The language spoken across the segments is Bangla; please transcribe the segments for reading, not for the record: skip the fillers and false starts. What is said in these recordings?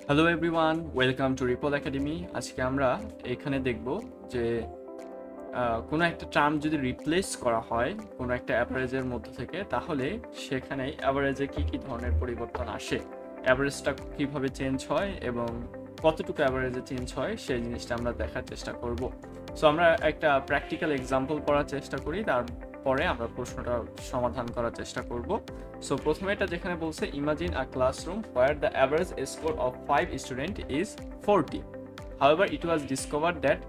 Hello everyone, welcome to ripple academy. আজকে আমরা এখানে দেখব যে কোনো একটা টার্ম যদি রিপ্লেস করা হয় কোনো একটা অ্যাভারেজের মধ্য থেকে, তাহলে সেখানে অ্যাভারেজে কি কি ধরনের পরিবর্তন আসে, অ্যাভারেজটা কিভাবে চেঞ্জ হয় এবং কতটুকু অ্যাভারেজে চেঞ্জ হয় সেই জিনিসটা আমরা দেখার চেষ্টা করব। সো আমরা একটা প্র্যাকটিক্যাল এক্সাম্পল করার চেষ্টা করি, তারপরে আমরা প্রশ্নটা সমাধান করার চেষ্টা করব। সো প্রথমে এটা যেখানে বলছে, imagine a classroom where the average score of 5 student is 40. However, it was discovered that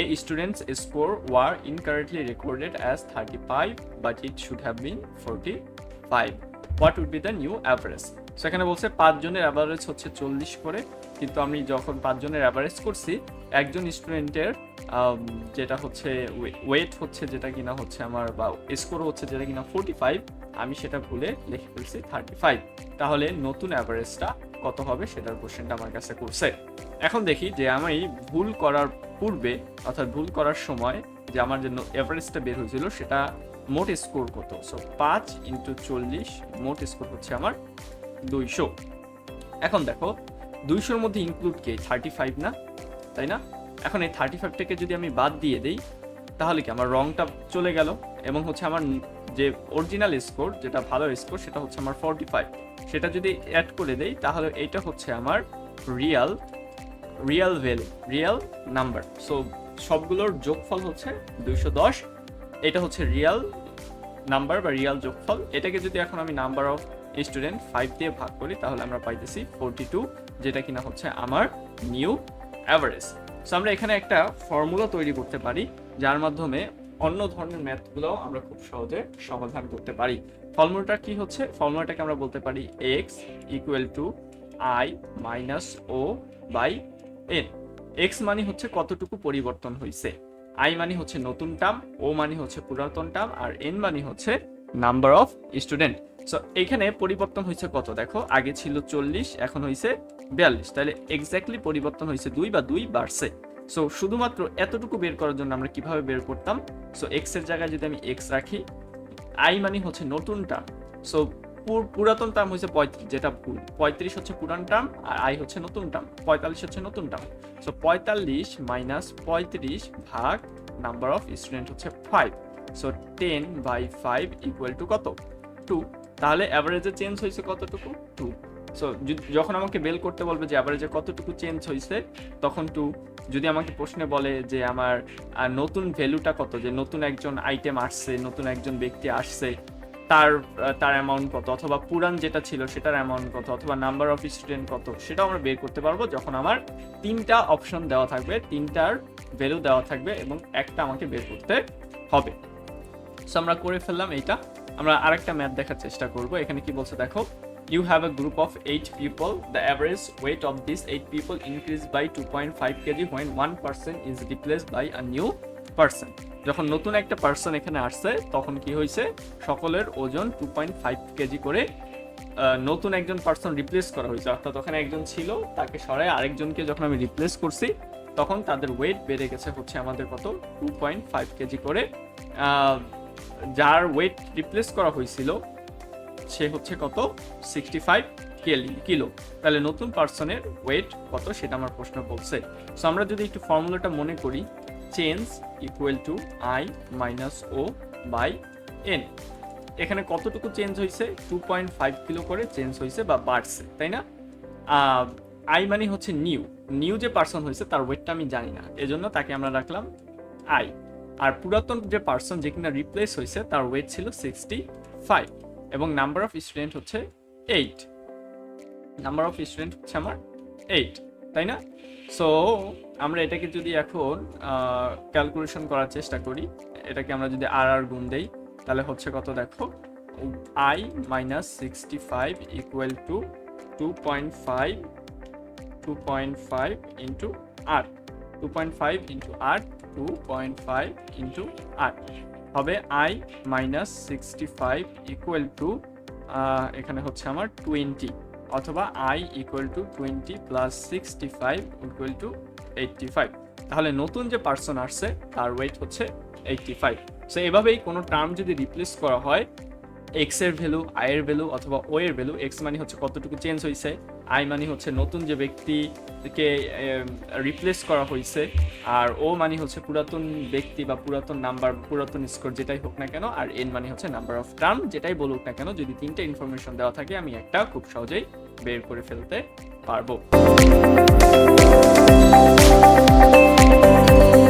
a student's score were incorrectly recorded as 35, but it should have been 45. What would be the new average? সেখানে বলছে 5 জনের অ্যাভারেজ হচ্ছে 40 করে, কিন্তু আমি যখন 5 জনের অ্যাভারেজ করছি, একজন স্টুডেন্টের যেটা হচ্ছে ওয়েট হচ্ছে যেটা কিনা হচ্ছে আমার, বা স্কোর হচ্ছে যেটা কিনা 45, আমি সেটা ভুলে লিখে ফেলছি 35। তাহলে নতুন অ্যাভারেজটা কত হবে সেটার কোশ্চেনটা আমার কাছে করছে। এখন দেখি যে আমি ভুল করার পূর্বে, অর্থাৎ ভুল করার সময় যে আমার জন্য এভারেজটা বের হয়েছিল সেটা মোট স্কোর কত। সো 5 ইন্টু 40, মোট স্কোর হচ্ছে আমার 200। এখন দেখো 200-র মধ্যে ইনক্লুড কে 35 না, তাই না? এখন এই 35টাকে যদি আমি বাদ দিয়ে দিই, তাহলে কি আমার রংটা চলে গেল, এবং হচ্ছে আমার যে অরিজিনাল স্কোর, যেটা ভালো স্কোর, সেটা হচ্ছে আমার 45। সেটা যদি অ্যাড করে দেই, তাহলে এইটা হচ্ছে আমার Real value, Real number. So সবগুলোর যোগফল হচ্ছে 210। এটা হচ্ছে রিয়াল নাম্বার বা রিয়াল যোগফল। এটাকে যদি এখন আমি নাম্বার অফ স্টুডেন্ট 5 দিয়ে ভাগ করি, তাহলে আমরা পাইতেছি 42, যেটা কিনা হচ্ছে আমার নিউ অ্যাভারেজ। সো আমরা এখানে একটা ফর্মুলা তৈরি করতে পারি, যার মাধ্যমে অন্য ধরনের ম্যাথগুলো আমরা খুব সহজে সমাধান করতে পারি। ফর্মুলাটা কি হচ্ছে? ফর্মুলাটাকে আমরা বলতে পারি x equal to I minus O by n. এক্স মানে হচ্ছে কতটুকু পরিবর্তন হয়েছে, আই মানে হচ্ছে নতুন টার্ম, ও মানে হচ্ছে পুরাতন টার্ম, আর এন মানে হচ্ছে নাম্বার অফ স্টুডেন্ট। সো এখানে পরিবর্তন হয়েছে কত, দেখো আগে ছিল 40, এখন হয়েছে 42, তাহলে এক্স্যাক্টলি পরিবর্তন হয়েছে 2 বা 2 বাড়ছে। সো শুধুমাত্র এতটুকু বের করার জন্য আমরা কিভাবে বের করতাম? সো এক্স এর জায়গায় যদি আমি এক্স রাখি, আই মানে হচ্ছে নতুন টার্ম, সো পুরাতন টার্ম হচ্ছে 35, যেটা ভুল, 35 হচ্ছে পুরান টার্ম আর আই হচ্ছে নতুন টার্ম, 45 হচ্ছে নতুন টার্ম। সো 45 মাইনাস 35 ভাগ নাম্বার অফ স্টুডেন্ট হচ্ছে 5, সো 10/5 ইকুয়াল টু কত? 2। তাহলে অ্যাভারেজে চেঞ্জ হয়েছে কতটুকু? 2। সো যখন আমাকে বের করতে বলবে যে অ্যাভারেজে কতটুকু চেঞ্জ হয়েছে, তখন 2। যদি আমাকে প্রশ্নে বলে যে আমার নতুন ভ্যালুটা কত, যে নতুন একজন আইটেম আসছে, নতুন একজন ব্যক্তি আসছে, তার অ্যামাউন্ট কত, অথবা পুরান যেটা ছিল সেটার অ্যামাউন্ট কত, অথবা নাম্বার অফ স্টুডেন্ট কত, সেটাও আমরা বের করতে পারবো যখন আমার 3টা অপশন দেওয়া থাকবে, 3টার ভ্যালু দেওয়া থাকবে এবং একটা আমাকে বের করতে হবে। সো আমরা করে ফেললাম এইটা। আমরা আরেকটা ম্যাথ দেখার চেষ্টা করব। এখানে কি বলছে দেখো, you have a group of 8 people. The average weight of these 8 people increased by 2.5 kg when one person is replaced by a new person. যখন নতুন একটা পার্সন এখানে আসছে, তখন কি হয়েছে, সকলের ওজন 2.5 কেজি করে নতুন একজন পার্সন রিপ্লেস করা হয়েছে। অর্থাৎ ওখানে একজন ছিল, তাকে সরাই আরেকজনকে যখন আমি রিপ্লেস করছি, তখন তাদের ওয়েট বেড়ে গেছে হচ্ছে আমাদের কত, 2.5 কেজি করে। যার ওয়েট রিপ্লেস করা হয়েছিল সে হচ্ছে কত, 65 কিলো। তাহলে নতুন পার্সনের ওয়েট কত সেটা আমার প্রশ্ন বলছে। সো আমরা যদি একটু ফর্মুলাটা মনে করি, change equal to I minus O by n. এখানে কতটুকু চেঞ্জ হয়েছে, 2.5 কিলো করে চেঞ্জ হয়েছে বা বাড়ছে, তাই না? আই মানে হচ্ছে নিউ যে পার্সন হয়েছে তার ওয়েটটা আমি জানি না, এজন্য তাকে আমরা রাখলাম আই। আর পুরাতন যে পার্সন যে কিনা রিপ্লেস হয়েছে তার ওয়েট ছিল 65, এবং নাম্বার অফ স্টুডেন্ট হচ্ছে 8। নাম্বার অফ স্টুডেন্ট হচ্ছে আমার 8, তাই না? সো আমরা এটাকে যদি এখন ক্যালকুলেশন করার চেষ্টা করি, এটাকে আমরা যদি আর গুণ দেই, তাহলে হচ্ছে কত দেখো, I minus 65 equal to 2.5 into R, 2.5 into R, 2.5 into R হবে আই মাইনাস 65 ইকুয়াল টু, এখানে হচ্ছে আমার 20, অথবা I equal to 20 plus 65 equal two 85। তাহলে নতুন যে পার্সন আসছে তার ওয়েট হচ্ছে 85। সো এভাবেই কোনো টার্ম যদি রিপ্লেস করা হয়, এক্স এর ভ্যালু, আই এর ভ্যালু অথবা ও এর ভ্যালু। এক্স মানে হচ্ছে কতটুকু চেঞ্জ হয়েছে, আই মানে হচ্ছে নতুন যে ব্যক্তিকে রিপ্লেস করা হয়েছে, আর ও মানে হচ্ছে পুরাতন ব্যক্তি বা পুরাতন নাম্বার, পুরাতন স্কোর যেটাই হোক না কেন, আর এন মানে হচ্ছে নাম্বার অফ টার্ম যেটাই বলুক না কেন। যদি তিনটে ইনফরমেশন দেওয়া থাকে আমি একটা খুব সহজেই বের করে ফেলতে পারবো।